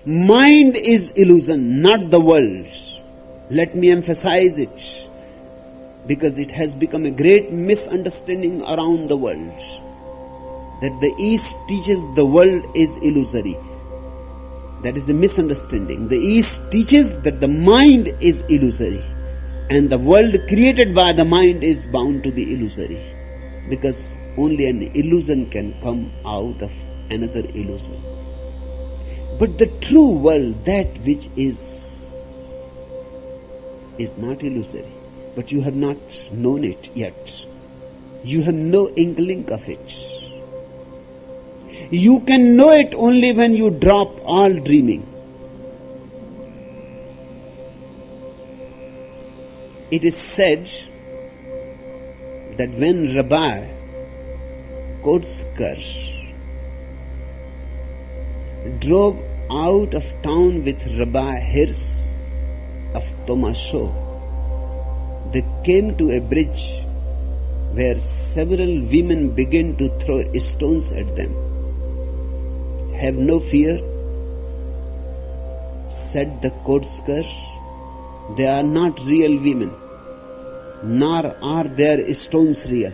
Mind is illusion, not the world. Let me emphasize it, because it has become a great misunderstanding around the world, that the East teaches the world is illusory. That is a misunderstanding. The East teaches that the mind is illusory, and the world created by the mind is bound to be illusory, because only an illusion can come out of another illusion. But the true world, that which is not illusory, but you have not known it yet. You have no inkling of it. You can know it only when you drop all dreaming. It is said that when Rabbi Kotzker drove out of town with Rabbi Hirsch of Tomasho, they came to a bridge where several women began to throw stones at them. "Have no fear," said the Kotzker. "They are not real women, nor are their stones real.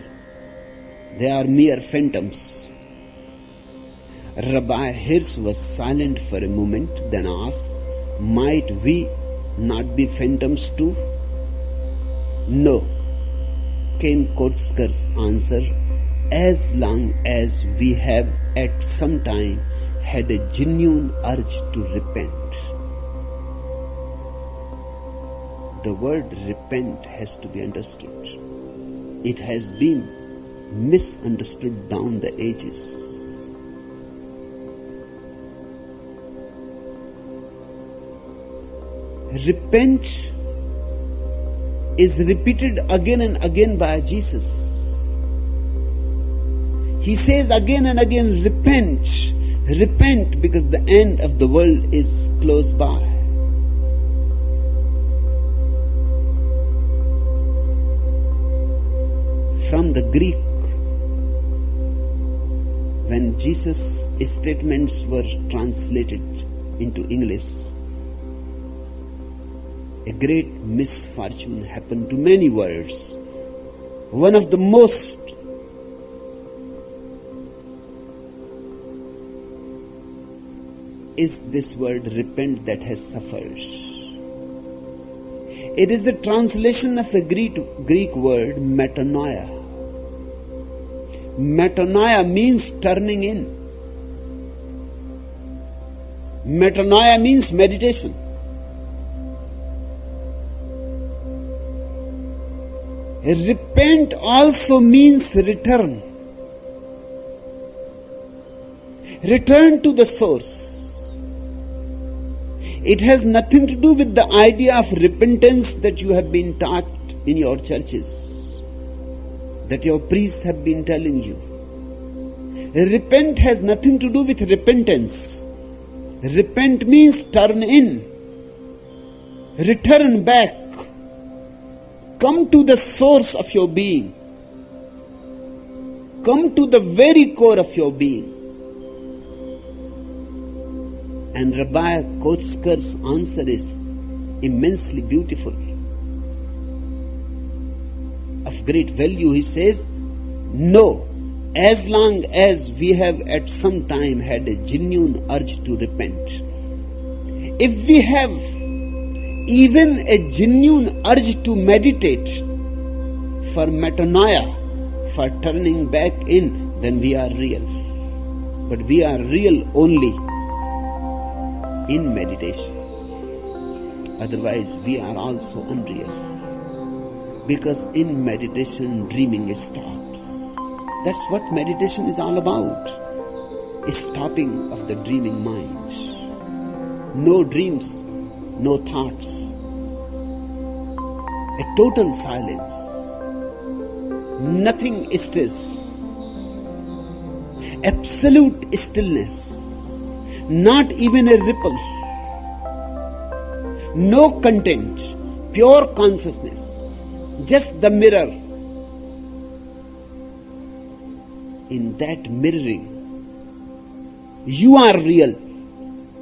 They are mere phantoms." Rabbi Hirsch was silent for a moment, then asked, "Might we not be phantoms too?" "No," came Kotzker's answer, "as long as we have at some time had a genuine urge to repent." The word repent has to be understood. It has been misunderstood down the ages. Repent is repeated again and again by Jesus. He says again and again, repent, repent, because the end of the world is close by. From the Greek, when Jesus' statements were translated into English, a great misfortune happened to many words. One of the most is this word repent that has suffered. It is the translation of a Greek word metanoia. Metanoia means turning in. Metanoia means meditation. Repent also means return. Return to the source. It has nothing to do with the idea of repentance that you have been taught in your churches, that your priests have been telling you. Repent has nothing to do with repentance. Repent means turn in, return back, come to the source of your being, come to the very core of your being. And Rabbi Kotzker's answer is immensely beautiful, of great value. He says, no, as long as we have at some time had a genuine urge to repent, if we have even a genuine urge to meditate for metanoia, for turning back in, then we are real. But we are real only in meditation. Otherwise, we are also unreal. Because in meditation, dreaming stops. That's what meditation is all about. A stopping of the dreaming mind. No dreams, no thoughts. A total silence. Nothing stirs. Absolute stillness. Not even a ripple. No content. Pure consciousness. Just the mirror. In that mirroring, you are real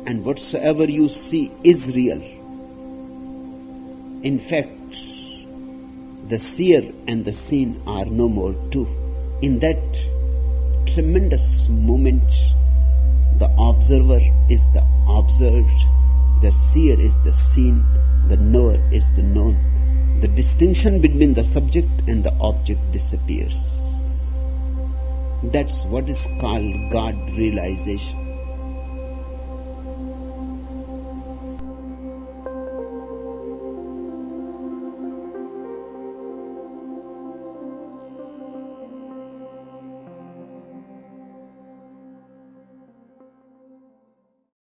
and whatsoever you see is real. In fact, the seer and the seen are no more two. In that tremendous moment, the observer is the observed, the seer is the seen, the knower is the known. The distinction between the subject and the object disappears. That's what is called God realization.